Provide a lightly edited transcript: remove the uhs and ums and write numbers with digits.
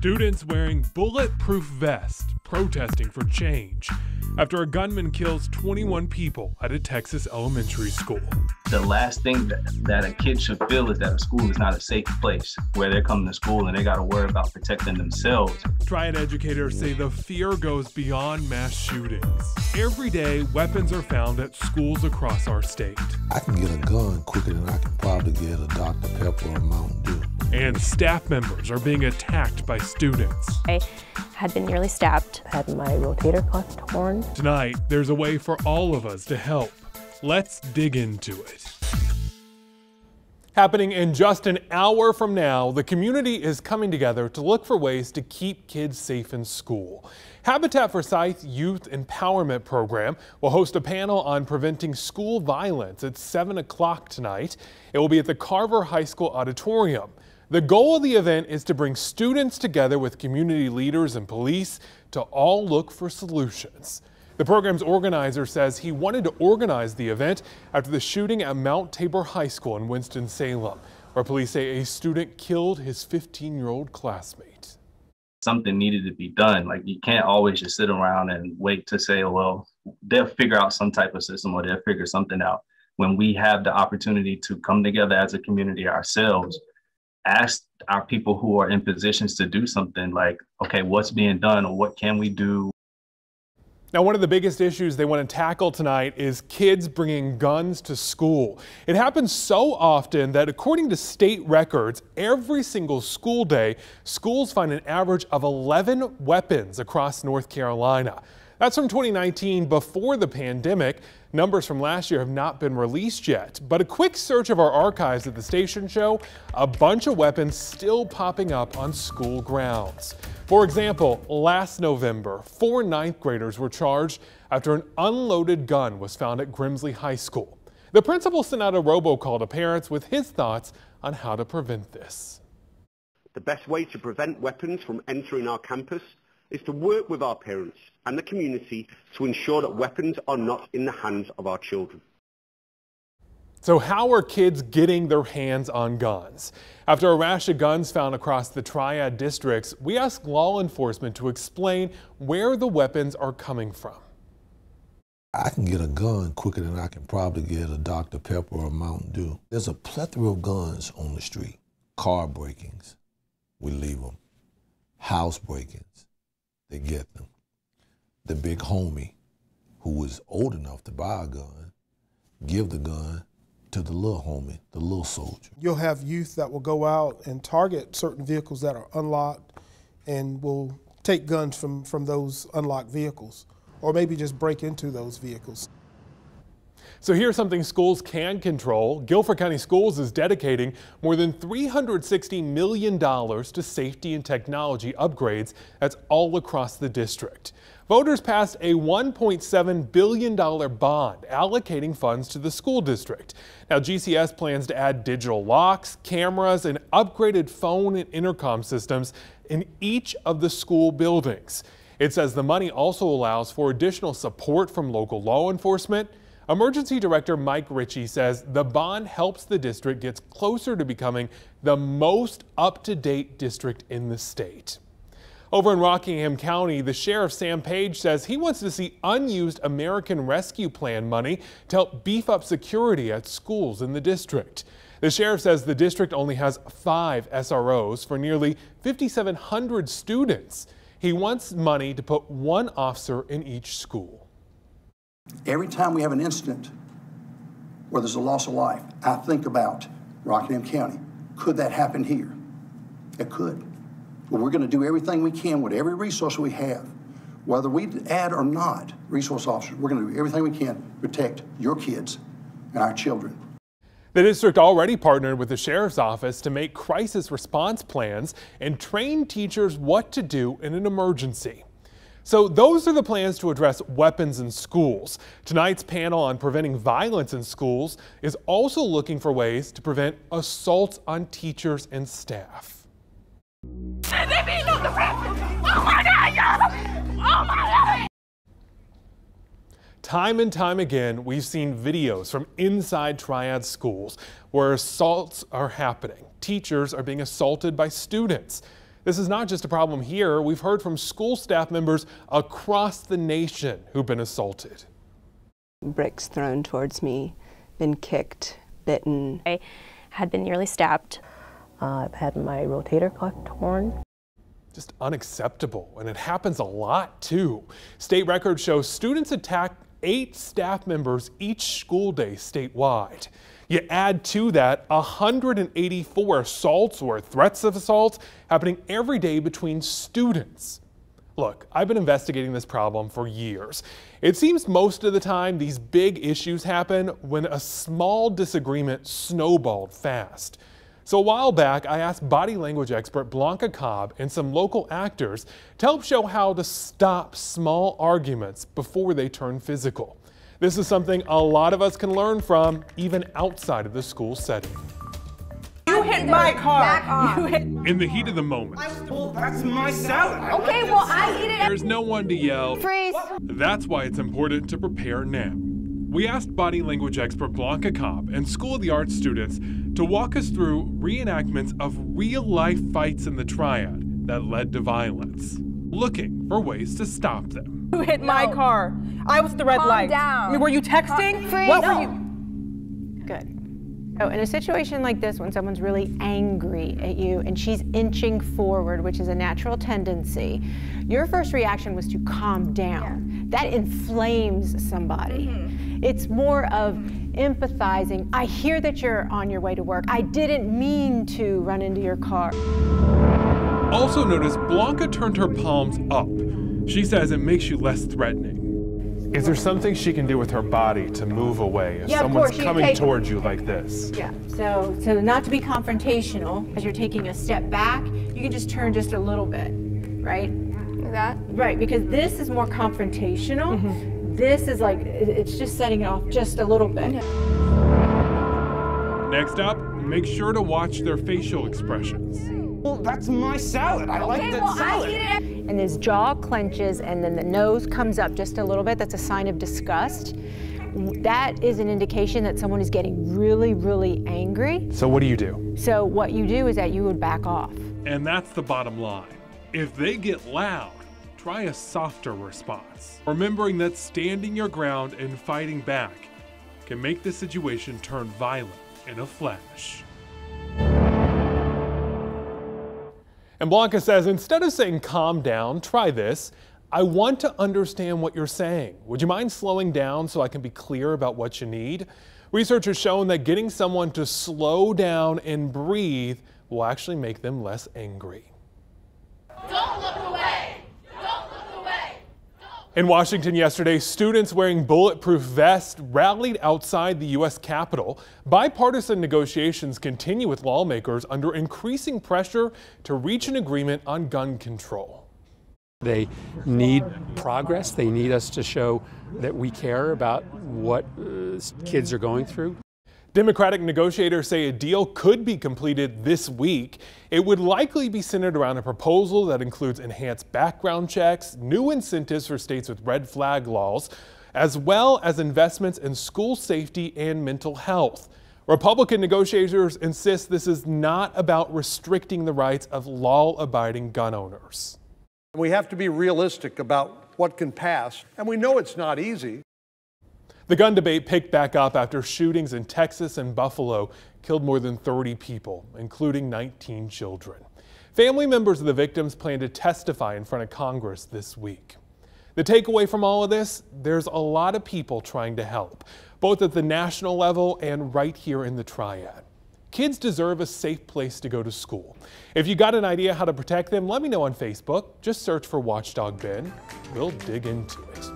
Students wearing bulletproof vests protesting for change after a gunman kills 21 people at a Texas elementary school. The last thing that a kid should feel is that a school is not a safe place where they're coming to school and they got to worry about protecting themselves. JIIT educators say the fear goes beyond mass shootings. Every day, weapons are found at schools across our state. I can get a gun quicker than I can probably get a Dr. Pepper or a Mountain Dew. And staff members are being attacked by students. I had been nearly stabbed, had my rotator cuff torn. Tonight, there's a way for all of us to help. Let's dig into it. Happening in just an hour from now, the community is coming together to look for ways to keep kids safe in school. Habitat Forsyth Youth Empowerment Program will host a panel on preventing school violence at 7 o'clock tonight. It will be at the Carver High School auditorium. The goal of the event is to bring students together with community leaders and police to all look for solutions. The program's organizer says he wanted to organize the event after the shooting at Mount Tabor High School in Winston-Salem, where police say a student killed his 15-year-old classmate. Something needed to be done. Like, you can't always just sit around and wait to say, well, they'll figure out some type of system or they'll figure something out. When we have the opportunity to come together as a community ourselves, ask our people who are in positions to do something like, okay, what's being done or what can we do? Now, one of the biggest issues they want to tackle tonight is kids bringing guns to school. It happens so often that according to state records, every single school day, schools find an average of 11 weapons across North Carolina. That's from 2019, before the pandemic. Numbers from last year have not been released yet, but a quick search of our archives at the station show a bunch of weapons still popping up on school grounds. For example, last November, 4 ninth graders were charged after an unloaded gun was found at Grimsley High School. The principal sent out a robocall to parents with his thoughts on how to prevent this. The best way to prevent weapons from entering our campus is to work with our parents and the community to ensure that weapons are not in the hands of our children. So how are kids getting their hands on guns? After a rash of guns found across the Triad districts, we asked law enforcement to explain where the weapons are coming from. I can get a gun quicker than I can probably get a Dr. Pepper or a Mountain Dew. There's a plethora of guns on the street. Car break-ins, we leave them. House break-ins, they get them. The big homie who is old enough to buy a gun, give the gun to the little homie, the little soldier. You'll have youth that will go out and target certain vehicles that are unlocked and will take guns from those unlocked vehicles, or maybe just break into those vehicles. So here's something schools can control. Guilford County Schools is dedicating more than $360 million to safety and technology upgrades. That's all across the district. Voters passed a $1.7 billion bond allocating funds to the school district. Now, GCS plans to add digital locks, cameras, and upgraded phone and intercom systems in each of the school buildings. It says the money also allows for additional support from local law enforcement. Emergency Director Mike Ritchie says the bond helps the district get closer to becoming the most up-to-date district in the state. Over in Rockingham County, the Sheriff Sam Page says he wants to see unused American Rescue Plan money to help beef up security at schools in the district. The sheriff says the district only has 5 SROs for nearly 5,700 students. He wants money to put 1 officer in each school. Every time we have an incident where there's a loss of life, I think about Rockingham County. Could that happen here? It could. But we're going to do everything we can with every resource we have. Whether we add or not resource officers, we're going to do everything we can to protect your kids and our children. The district already partnered with the sheriff's office to make crisis response plans and train teachers what to do in an emergency. So those are the plans to address weapons in schools. Tonight's panel on preventing violence in schools is also looking for ways to prevent assaults on teachers and staff. Time and time again, we've seen videos from inside Triad schools where assaults are happening. Teachers are being assaulted by students. This is not just a problem here. We've heard from school staff members across the nation who've been assaulted. Bricks thrown towards me, been kicked, bitten. I had been nearly stabbed. I've had my rotator cuff torn. Just unacceptable, and it happens a lot too. State records show students attack 8 staff members each school day statewide. You add to that 184 assaults or threats of assaults happening every day between students. Look, I've been investigating this problem for years. It seems most of the time these big issues happen when a small disagreement snowballed fast. So a while back, I asked body language expert Blanca Cobb and some local actors to help show how to stop small arguments before they turn physical. This is something a lot of us can learn from, even outside of the school setting. You hit my car. You hit. In the heat of the moment. Well, that's my salad. Okay, well, I eat it. There's no one to yell. Freeze. That's why it's important to prepare now. We asked body language expert Blanca Cobb and School of the Arts students to walk us through reenactments of real-life fights in the triad that led to violence, looking for ways to stop them. You hit my car. I was at the red light. Calm down. Were you texting? Freeze. What were you? Good. So in a situation like this, when someone's really angry at you and she's inching forward, which is a natural tendency, your first reaction was to calm down. Yeah. That inflames somebody. It's more of empathizing. I hear that you're on your way to work. I didn't mean to run into your car. Also notice Blanca turned her palms up. She says it makes you less threatening. Is there something she can do with her body to move away if someone's coming towards you like this? Yeah, so not to be confrontational, as you're taking a step back, you can just turn just a little bit, right? Like that? Right, because this is more confrontational. This is like, it's just setting it off just a little bit. Next up, make sure to watch their facial expressions. Well, that's my salad. I like that salad. I eat it. And his jaw clenches and then the nose comes up just a little bit. That's a sign of disgust. That is an indication that someone is getting really, really angry. So what do you do? So what you do is that you would back off. And that's the bottom line. If they get loud, try a softer response. Remembering that standing your ground and fighting back can make the situation turn violent in a flash. And Blanca says, instead of saying calm down, try this. I want to understand what you're saying. Would you mind slowing down so I can be clear about what you need? Research has shown that getting someone to slow down and breathe will actually make them less angry. Don't look away. Don't look away. In Washington yesterday, students wearing bulletproof vests rallied outside the U.S. Capitol. Bipartisan negotiations continue with lawmakers under increasing pressure to reach an agreement on gun control. They need progress. They need us to show that we care about what kids are going through. Democratic negotiators say a deal could be completed this week. It would likely be centered around a proposal that includes enhanced background checks, new incentives for states with red flag laws, as well as investments in school safety and mental health. Republican negotiators insist this is not about restricting the rights of law-abiding gun owners. We have to be realistic about what can pass, and we know it's not easy. The gun debate picked back up after shootings in Texas and Buffalo killed more than 30 people, including 19 children. Family members of the victims plan to testify in front of Congress this week. The takeaway from all of this, there's a lot of people trying to help, both at the national level and right here in the Triad. Kids deserve a safe place to go to school. If you got an idea how to protect them, let me know on Facebook. Just search for Watchdog Ben. We'll dig into it.